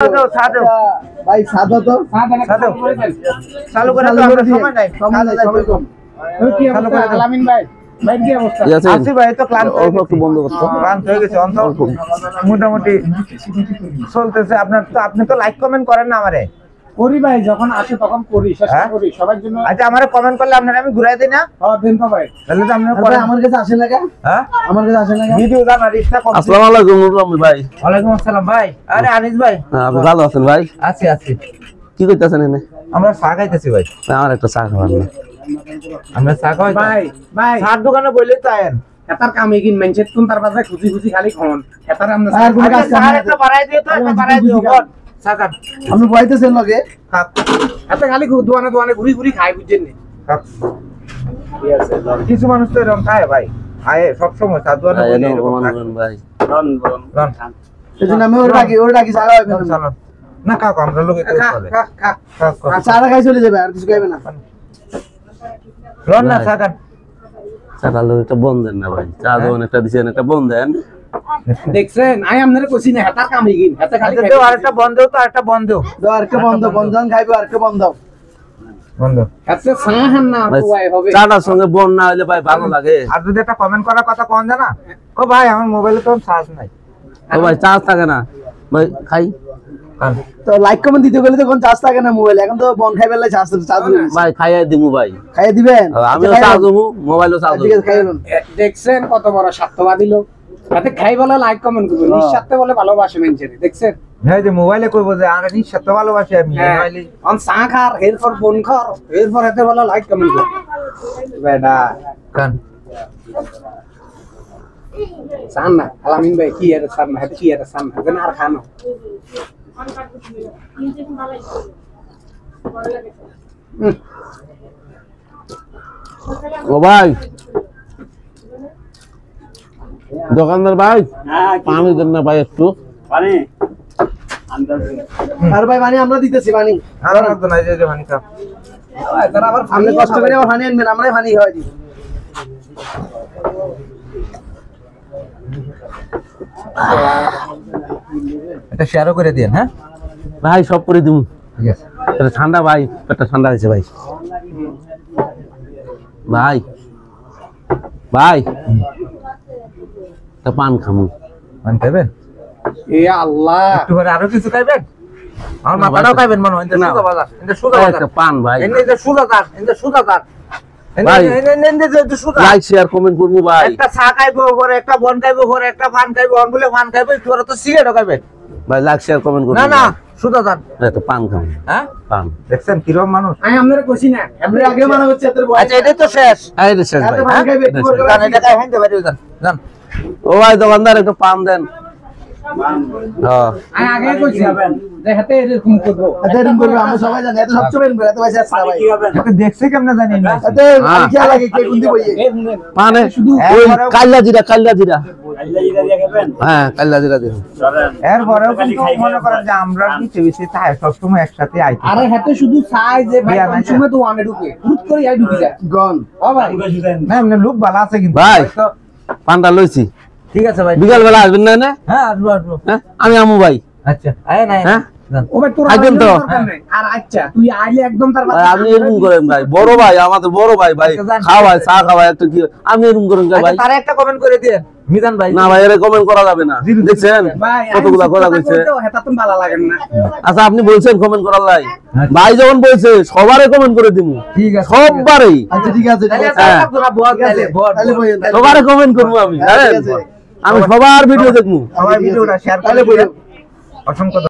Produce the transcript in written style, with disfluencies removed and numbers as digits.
ভাই সাদা তো চালু করে তো আমরা সময় নাই চালু করে আলামিন ভাই ভাই কি অবস্থা আছি ভাই তো ক্লান্ত অল্প একটু বন্ধ করতে ক্লান্ত হয়ে গেছে অল্প মোটামুটি চলতেছে আপনার তো আপনি তো লাইক কমেন্ট করেন না আমারে করি ভাই যখন আসে তখন করি শেষ করি সবার জন্য আচ্ছা আমারে কমেন্ট করলে আপনারা আমি ঘুরাই দেই না হ্যাঁ দেন তো ভাই তাহলে তো আপনি করেন আমার কাছে আসেন না কেন হ্যাঁ আমার কাছে আসেন না কেন ভিডিও জানা রিস্তা কম আসসালামু আলাইকুম নুরুল ভাই ওয়ালাইকুম আসসালাম ভাই আরে আনিস ভাই আপনি ভালো আছেন ভাই আছি আছি কি কইতাছেন এনে আমরা চা খাইতেছি ভাই আমার একটা চা খাওয়ান না আমরা চা খাই ভাই ভাই চার দোকানে বইলে তো আয়েন এটার কামে কিন মেনছে কোন তার বাজারে খুশি খুশি খালি খাওন এটার আমরা চার কোন কাজ চার একটা বাড়াই দিও তো একটা বাড়াই দিও বল সাকাত আপনি বইতেছেন লগে এত খালি দোকানে দোকানে ঘুরি ঘুরি খাই বুঝছেন নি কিছু মানুষ তো এরকম খায় ভাই আয়ে সব সময় চা দোকানে ভাই রন সেদিন আমি ওর ডাকি চা খাওয়াবেন চলো না কাক আমরা লোকে চাটা খাই চলে যাবে আর কিছু খাইবে না রন না সাকাত চাটা লোক একটা বন্ধ দেন না ভাই চা দোকানে একটা দিছেন একটা বন্ধ দেন দেখছেন আই আমনের কইছি না হাতা কামই গিন হাতে খালি দাও আরেকটা বন্ধ তো আরেকটা বন্ধ দাও আরেকটা বন্ধ বন্ধন খাইবো আরেকটা বন্ধ আচ্ছা সাহান না তো ভাই হবে চাটার সঙ্গে বন না হলে ভাই ভালো লাগে আর যদি একটা কমেন্ট করার কথা কোন জানা ও ভাই আমার মোবাইলে তো চার্জ নাই ও ভাই চার্জ থাকে না ভাই খাই তো লাইক কমেন্ট দিতে গেলে তো কোন চার্জ থাকে না মোবাইলে এখন তো বন খাইবেলে চার্জ ভাই খাইয়া দিমু ভাই খাইয়া দিবেন আমিও চার্জ দেবো মোবাইলও চার্জ ঠিক আছে খাইলুন দেখছেন কত বড় স্বার্থবাদী লোক তাতে খাই বলে লাইক কমেন্ট করবেন নিঃস্বার্থে বলে ভালোবাসে মেনছে দেখছেন হ্যাঁ যে মোবাইলে কইবো যে আমরা নিঃস্বার্থে ভালোবাসি আমি মোবাইলে অন চা খার এরপর বোন খার এরপর এতে বলে লাইক কমেন্ট কর বেডা কান সান না আলামিন ভাই কি এর সান না কি এর সান না জানা আর খানো ও ভাই দোকানদার ভাই পানি দেন না ভাই একটু পানি আর ভাই পানি আমরা দিতেছি পানি আর তো নাই যে পানি খা তারা আবার সামনে কষ্ট করে আবার পানি আনবেন আমরাই পানি খাওয়াই দিই এটা শেয়ারও করে দেন হ্যাঁ ভাই সব করে দিমু ঠিক আছে এটা ঠান্ডা ভাই পেটটা ঠান্ডা হয়েছে ভাই ভাই ভাই একটা পান খামু পান খাবেন এ আল্লাহ একটু পরে আরো কিছু খাবেন আমার মাথাটাও খাবেন মনে হয় এটা সুদা বাজার এটা সুদা বাজার একটা পান ভাই এটা সুদা দার এটা সুদা দার ভাই এটা সুদা লাইক শেয়ার কমেন্ট করবো ভাই একটা চা খাইবো পরে একটা বন খাইবো পরে একটা পান খাইবো অন বলে পান খাইবো একটু পরে তো সিগারেটও খাবেন ভাই লাইক শেয়ার কমেন্ট করবো না না সুদা দার একটা পান খামু হ্যাঁ পান দেখছেন কিরকম মানুষ আমি আপনারে কইছি না আপনি আগে মানা হচ্ছে এত বয়স আচ্ছা এটা তো শেষ এই রে শেষ ভাই পান খাইবে একটু পরে গান এটা খাই হইতে পারি জান ও ভাই দোকানদার একটু পান দেন হ্যাঁ আমি আগে কইছি যে হাতে এরকম করব এরকম করব আমরা সবাই জানি এত সবচেয়ে বেন এত পয়সা আছে ভাই এটা দেখছে কেমনে জানি না এত কি লাগে কে গুন্দি বইয়ে মানে শুধু ওই কাল্লা জিরা দিয়ে খাবেন হ্যাঁ কাল্লা জিরা দিয়ে এর পরেও কিন্তু মনে করেন যে আমরা নিচে বেশি তাই সব সময় একসাথে আইছি আরে হাতে শুধু চাই যে ভাই কোন সময় তো ওয়ানে ঢুকে হুট করে আই ঢুকে যায় গন ও ভাই না এমনি লোক ভালো আছে কিন্তু ভাই পানটা লইছি ঠিক আছে ভাই বিকাল বেলা আসবেন না হ্যাঁ আসবো হ্যাঁ আমি আমু ভাই আচ্ছা আয় না হ্যাঁ ও ভাই তোর আইবেন তো আর আচ্ছা তুই আইলে একদম তার আপনি এরকম করেন ভাই বড় ভাই আমাদের বড় ভাই ভাই খাওয়ায় চা খাওয়ায় একটা কি আমি এরকম করেন ভাই তার একটা কমেন্ট করে দেন মিজান ভাই না ভাই এর কমেন্ট করা যাবে না দেখছেন কতগুলা কথা কইছে এটা তো ভালো লাগে না আচ্ছা আপনি বলছেন কমেন্ট করার লাই ভাই যখন বলছে সবারে কমেন্ট করে দিমু ঠিক আছে সবারই আচ্ছা ঠিক আছে সবারে কমেন্ট করব আমি জানেন আমি সবার ভিডিও দেখবো সবাই ভিডিওটা শেয়ার করে অসংখ্য